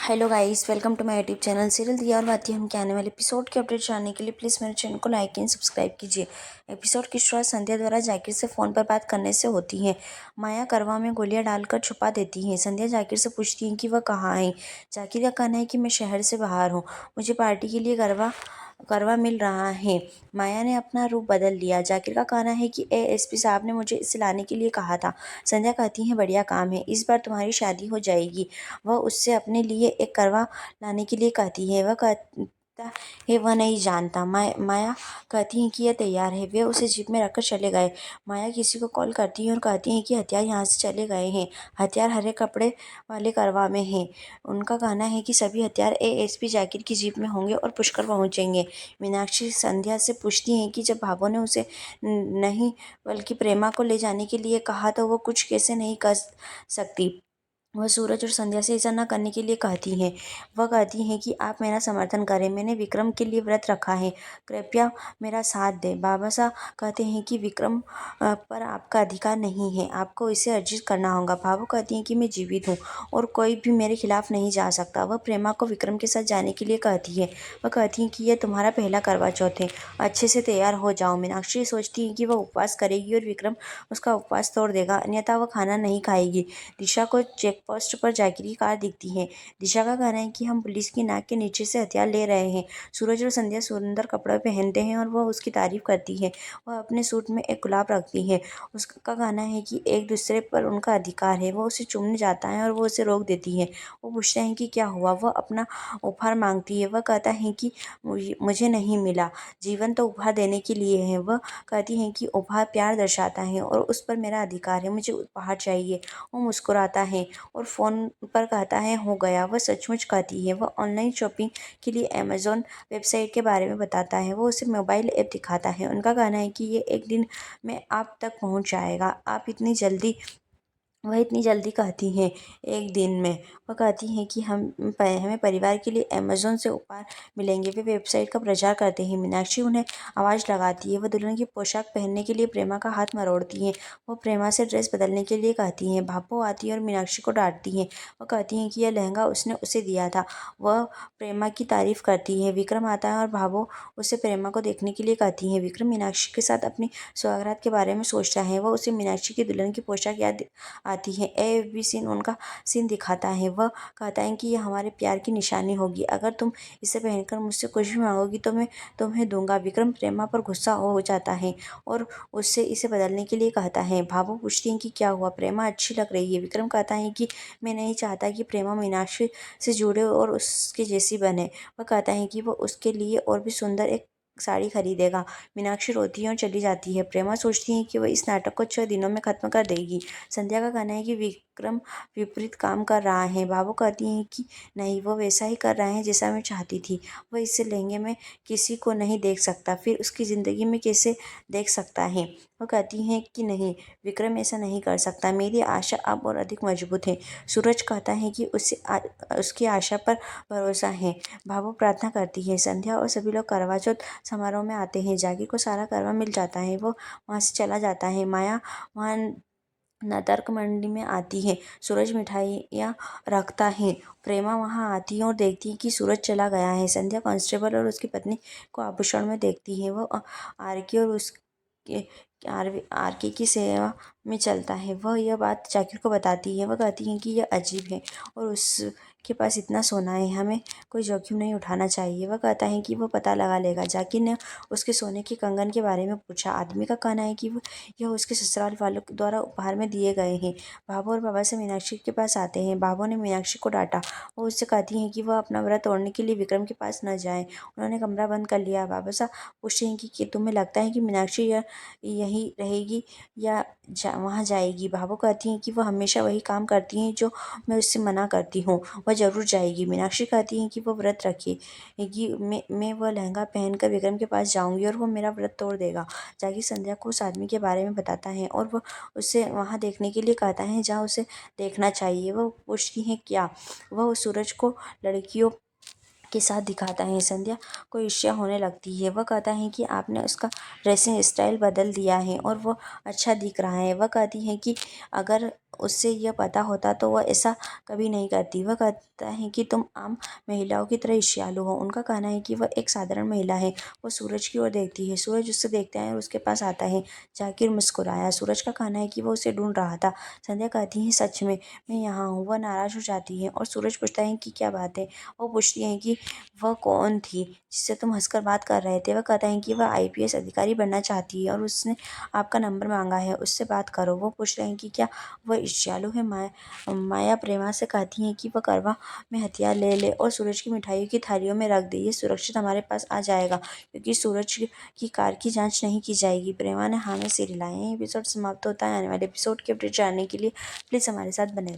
Hello guys, welcome to my YouTube channel serial Diya Aur बाती हम के आने वाले एपिसोड के अपडेट जानने के लिए प्लीज़ मेरे चैनल को लाइक एंड सब्सक्राइब कीजिए। एपिसोड की शुरुआत संध्या द्वारा जाकिर से फ़ोन पर बात करने से होती है। माया करवा में गोलियां डालकर छुपा देती है। संध्या जाकिर से पूछती है कि वह कहाँ है। जाकिर का कहना है कि मैं शहर से बाहर हूँ, मुझे पार्टी के लिए करवा करवा मिल रहा है। माया ने अपना रूप बदल लिया। जाकिर का कहना है कि एएसपी साहब ने मुझे इसे लाने के लिए कहा था। संध्या कहती है बढ़िया काम है, इस बार तुम्हारी शादी हो जाएगी। वह उससे अपने लिए एक करवा लाने के लिए कहती है। वह कहता है वह नहीं जानता। माया कहती है कि यह तैयार है। वे उसे जीप में रखकर चले गए। माया किसी को कॉल करती है और कहती है कि हथियार यहाँ से चले गए हैं। हथियार हरे कपड़े वाले करवा में हैं। उनका कहना है कि सभी हथियार एएसपी जाकिर की जीप में होंगे और पुष्कर पहुंचेंगे। मीनाक्षी संध्या से पूछती है कि जब भाभो ने उसे नहीं बल्कि प्रेमा को ले जाने के लिए कहा तो वो कुछ कैसे नहीं कर सकती। वह सूरज और संध्या से ऐसा न करने के लिए कहती हैं। वह कहती हैं कि आप मेरा समर्थन करें, मैंने विक्रम के लिए व्रत रखा है, कृपया मेरा साथ दें। बाबा साहब कहते हैं कि विक्रम पर आपका अधिकार नहीं है, आपको इसे अर्जित करना होगा। भाभो कहती हैं कि मैं जीवित हूँ और कोई भी मेरे खिलाफ नहीं जा सकता। वह प्रेमा को विक्रम के साथ जाने के लिए कहती है। वह कहती हैं कि यह तुम्हारा पहला करवा चौथ है, अच्छे से तैयार हो जाओ। मीनाक्षी सोचती है कि वह उपवास करेगी और विक्रम उसका उपवास तोड़ देगा, अन्यथा वह खाना नहीं खाएगी। दिशा को चेक पोस्ट पर जाकिर की कार दिखती है। दिशा का कहना है कि हम पुलिस की नाक के नीचे से हथियार ले रहे हैं। सूरज और संध्या सुंदर कपड़े पहनते हैं और वह उसकी तारीफ करती है। वह अपने सूट में एक गुलाब रखती है। उसका कहना है कि एक दूसरे पर उनका अधिकार है। वह उसे चूमने जाता है और वो उसे रोक देती है। वो पूछते हैं कि क्या हुआ। वह अपना उपहार मांगती है। वह कहता है कि मुझे नहीं मिला, जीवन तो उपहार देने के लिए है। वह कहती है कि उपहार प्यार दर्शाता है और उस पर मेरा अधिकार है, मुझे उपहार चाहिए। वो मुस्कुराता है और फ़ोन पर कहता है हो गया। वह सचमुच कहती है। वह ऑनलाइन शॉपिंग के लिए अमेज़न वेबसाइट के बारे में बताता है। वो उसे मोबाइल ऐप दिखाता है। उनका कहना है कि ये एक दिन में आप तक पहुंच जाएगा। आप इतनी जल्दी वह इतनी जल्दी कहती हैं एक दिन में। वह कहती हैं कि हमें परिवार के लिए अमेज़न से उपहार मिलेंगे। वे वेबसाइट का प्रचार करते हैं। मीनाक्षी उन्हें आवाज़ लगाती है। वह दुल्हन की पोशाक पहनने के लिए प्रेमा का हाथ मरोड़ती हैं। वह प्रेमा से ड्रेस बदलने के लिए कहती हैं। भापो आती है और मीनाक्षी को डांटती हैं। वह कहती हैं कि यह लहंगा उसने उसे दिया था। वह प्रेमा की तारीफ करती है। विक्रम आता है और भाभो उसे प्रेमा को देखने के लिए कहती हैं। विक्रम मीनाक्षी के साथ अपनी सौगात के बारे में सोचता है। वह उसे मीनाक्षी की दुल्हन की पोशाक याद आती है। एएफबी सीन उनका सीन दिखाता है। वह कहता है कि यह हमारे प्यार की निशानी होगी, अगर तुम इसे पहनकर मुझसे कुछ भी मांगोगी तो मैं तुम्हें दूंगा। विक्रम प्रेमा पर गुस्सा हो जाता है और उससे इसे बदलने के लिए कहता है। भाभो पूछती है कि क्या हुआ, प्रेमा अच्छी लग रही है। विक्रम कहता है कि मैं नहीं चाहता कि प्रेमा मीनाक्षी से जुड़े और उसके जैसी बने। वह कहता है कि वह उसके लिए और भी सुंदर एक साड़ी खरीदेगा। मीनाक्षी रोती है और चली जाती है। प्रेमा सोचती है कि वह इस नाटक को 6 दिनों में खत्म कर देगी। संध्या का कहना है कि विक्रम विपरीत काम कर रहा है। भाभो कहती हैं कि नहीं, वो वैसा ही कर रहा है जैसा मैं चाहती थी। वह इससे लहंगे में किसी को नहीं देख सकता, फिर उसकी ज़िंदगी में कैसे देख सकता है। वह कहती हैं कि नहीं, विक्रम ऐसा नहीं कर सकता। मेरी आशा अब और अधिक मजबूत है। सूरज कहता है कि उसकी आशा पर भरोसा है। भाभो प्रार्थना करती है। संध्या और सभी लोग करवा चौथ समारोह में आते हैं। जाकिर को सारा करवा मिल जाता है। वो वहाँ से चला जाता है। माया वहाँ तर्क मंडी में आती है। सूरज मिठाइयाँ रखता है। प्रेमा वहाँ आती है और देखती है कि सूरज चला गया है। संध्या कांस्टेबल और उसकी पत्नी को आभूषण में देखती है। वो आरके और उसके आरके की सेवा में चलता है। वह यह बात जाकिर को बताती है। वह कहती है कि यह अजीब है और उसके पास इतना सोना है, हमें कोई जोखिम नहीं उठाना चाहिए। वह कहता है कि वह पता लगा लेगा। जाकिर ने उसके सोने के कंगन के बारे में पूछा। आदमी का कहना है कि यह उसके ससुराल वालों द्वारा उपहार में दिए गए हैं। भाभो और बाबा से मीनाक्षी के पास आते हैं। भाभो ने मीनाक्षी को डांटा। वो उससे कहती हैं कि वह अपना व्रत तोड़ने के लिए विक्रम के पास न जाए। उन्होंने कमरा बंद कर लिया। बाबा साहब पूछते हैं कि तुम्हें लगता है कि मीनाक्षी यहीं रहेगी या वहाँ जाएगी। भाभो कहती हैं कि वह हमेशा वही काम करती हैं जो मैं उससे मना करती हूँ, वह जरूर जाएगी। मीनाक्षी कहती हैं कि वह व्रत रखेगी। मैं वह लहंगा पहनकर विक्रम के पास जाऊंगी और वह मेरा व्रत तोड़ देगा। जाकिर संध्या को उस आदमी के बारे में बताता है और वह उसे वहाँ देखने के लिए कहता है जहाँ उसे देखना चाहिए। वह पूछती हैं क्या। वह सूरज को लड़कियों के साथ दिखाता है। संध्या को ईर्ष्या होने लगती है। वह कहता है कि आपने उसका ड्रेसिंग स्टाइल बदल दिया है और वो अच्छा दिख रहा है। वह कहती है कि अगर उससे यह पता होता तो वह ऐसा कभी नहीं करती। वह कहता है कि तुम आम महिलाओं की तरह ईर्ष्यालु हो। उनका कहना है कि वह एक साधारण महिला है। वो सूरज की ओर देखती है। सूरज उससे देखता है और उसके पास आता है। जाकिर मुस्कुराया। सूरज का कहना है कि वह उसे ढूंढ रहा था। संध्या कहती है, सच में मैं यहाँ हूँ। वह नाराज हो जाती है और सूरज पूछता है कि क्या बात है। वो पूछती है कि वह कौन थी जिससे तुम हंसकर बात कर रहे थे। वह कहता है कि वह आईपीएस अधिकारी बनना चाहती है और उसने आपका नंबर मांगा है, उससे बात करो। वो पूछ रहे हैं कि क्या वह ईर्ष्यालु है। माया प्रेमा से कहती है कि वह करवा में हथियार ले ले और सूरज की मिठाइयों की थालियों में रख दे। ये सुरक्षित हमारे पास आ जाएगा क्योंकि सूरज की कार की जांच नहीं की जाएगी। प्रेमा ने हाँ में सिर हिलाया। एपिसोड समाप्त होता है। आने वाले एपिसोड की अपडेट जानने के लिए प्लीज़ हमारे साथ बने रहें।